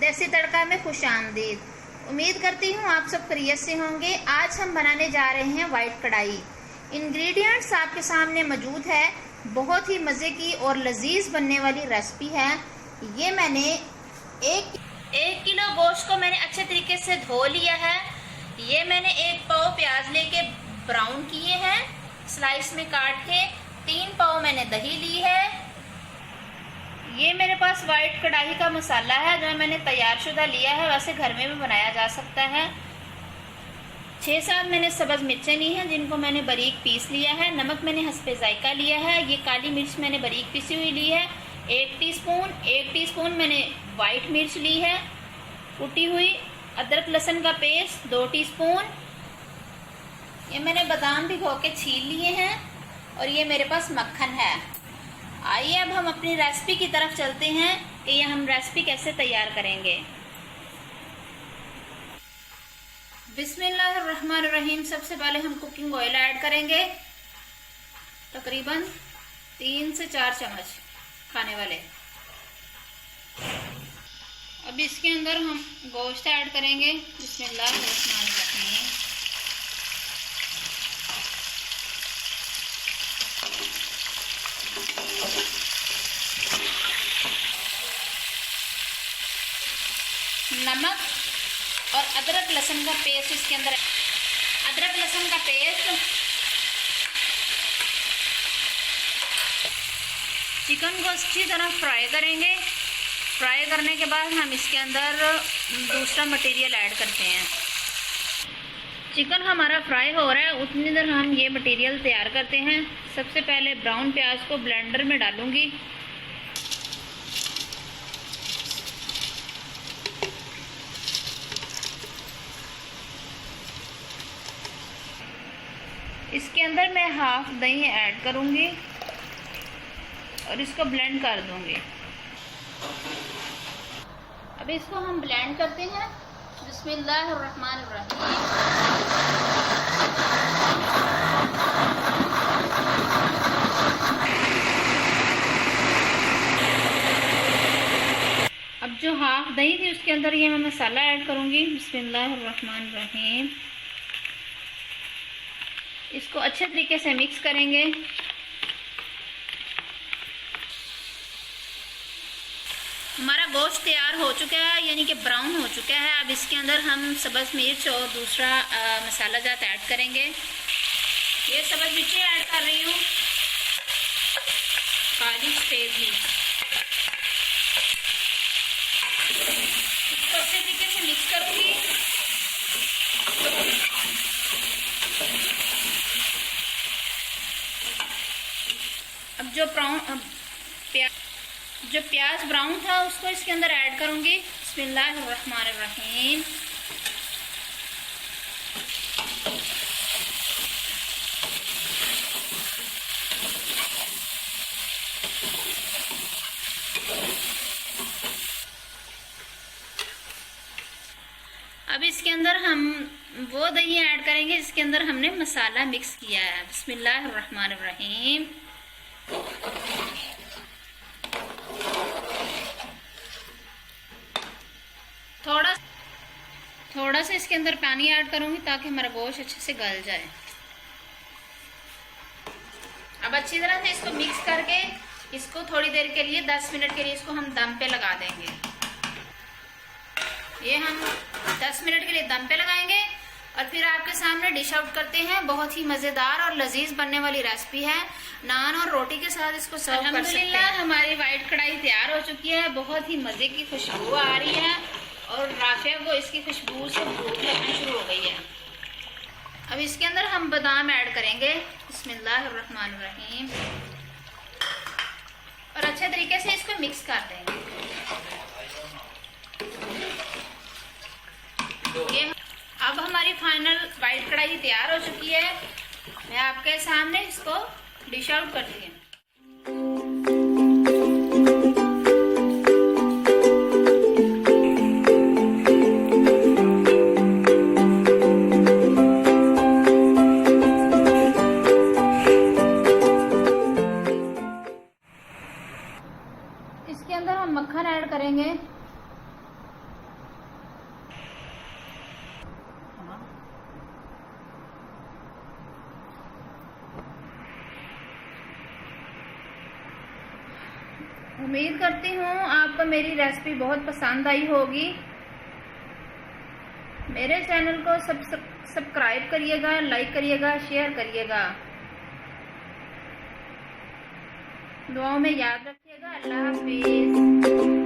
देसी तड़का में खुशामदीद। उम्मीद करती हूँ आप सब खैरियत से होंगे। आज हम बनाने जा रहे हैं वाइट कढ़ाई। इंग्रेडिएंट्स आपके सामने मौजूद है। बहुत ही मज़े की और लजीज बनने वाली रेसिपी है। ये मैंने एक किलो गोश्त को मैंने अच्छे तरीके से धो लिया है। ये मैंने 1 पाव प्याज लेके ब्राउन किए हैं स्लाइस में काट के। 3 पाव मैंने दही ली है। ये मेरे पास वाइट कढ़ाई का मसाला है जो मैंने तैयार शुदा लिया है, वैसे घर में भी बनाया जा सकता है। 6-7 मैंने सब्ज मिर्चें ली हैं जिनको मैंने बारीक पीस लिया है। नमक मैंने हस्बे जायका लिया है। ये काली मिर्च मैंने बारीक पीसी हुई ली है 1 टीस्पून मैंने वाइट मिर्च ली है कुटी हुई। अदरक लहसुन का पेस्ट 2 टीस्पून। ये मैंने बादाम भिगो के छील लिए हैं और ये मेरे पास मक्खन है। आइए अब हम अपनी रेसिपी की तरफ चलते हैं कि ये हम रेसिपी कैसे तैयार करेंगे। बिस्मिल्लाहिर्रहमानिर्रहीम। सबसे पहले हम कुकिंग ऑयल ऐड करेंगे, तकरीबन 3 से 4 चम्मच खाने वाले। अब इसके अंदर हम गोश्त ऐड करेंगे। बिस्मिल्लाहिर्रहमानिर्रहीम। नमक और अदरक लहसुन का पेस्ट इसके अंदर। अदरक लहसुन का पेस्ट। चिकन को अच्छी तरह फ्राई करेंगे। फ्राई करने के बाद हम इसके अंदर दूसरा मटेरियल ऐड करते हैं। चिकन हमारा फ्राई हो रहा है, उतनी देर हम ये मटेरियल तैयार करते हैं। सबसे पहले ब्राउन प्याज को ब्लेंडर में डालूंगी। इसके अंदर मैं हाफ दही ऐड करूंगी और इसको ब्लेंड कर दूंगी। अब इसको हम ब्लेंड करते हैं। बिस्मिल्लाहिर्रहमानिर्रहीम। अब जो हाफ दही थी उसके अंदर ये मैं मसाला ऐड करूंगी। बिस्मिल्लाहिर्रहमानिर्रहीम। इसको अच्छे तरीके से मिक्स करेंगे। हमारा गोश्त तैयार हो चुका है, यानी कि ब्राउन हो चुका है। अब इसके अंदर हम सब्ज़ मिर्च और दूसरा मसाला जात ऐड करेंगे। ये सब्ज़ मिर्ची ऐड कर रही हूँ, काली सफ़ेद मिर्च। इसको अच्छे तरीके से मिक्स करूँगी। अब जो प्याज ब्राउन था उसको इसके अंदर ऐड करूंगी। बिस्मिल्लाहिर्रहमानिर्रहीम। अब इसके अंदर हम वो दही ऐड करेंगे जिसके अंदर हमने मसाला मिक्स किया है। बिस्मिल्लाहिर्रहमानिर्रहीम। थोड़ा सा इसके अंदर पानी ऐड करूंगी ताकि हमारा गोश्त अच्छे से गल जाए। अब अच्छी तरह से इसको मिक्स करके इसको थोड़ी देर के लिए 10 मिनट के लिए इसको हम दम पे लगा देंगे। ये हम 10 मिनट के लिए दम पे लगाएंगे और फिर आपके सामने डिश आउट करते हैं। बहुत ही मज़ेदार और लजीज बनने वाली रेसिपी है। नान और रोटी के साथ इसको सर्व कर सकते हैं। हमारी वाइट कढ़ाई तैयार हो चुकी है। बहुत ही मज़े की खुशबू आ रही है और राफिया को इसकी खुशबू से भूख लगनी शुरू हो गई है। अब इसके अंदर हम बादाम ऐड करेंगे। बिस्मिल्लाहिर्रहमानिर्रहीम। और अच्छे तरीके से इसको मिक्स कर देंगे। ये अब हमारी फाइनल वाइट कढ़ाई तैयार हो चुकी है। मैं आपके सामने इसको डिश आउट करती हूँ। इसके अंदर हम मक्खन ऐड करेंगे। करती हूँ आपको मेरी रेसिपी बहुत पसंद आई होगी। मेरे चैनल को सब्सक्राइब करिएगा, लाइक करिएगा, शेयर करिएगा। दुआओं में याद रखिएगा। अल्लाह हाफिज।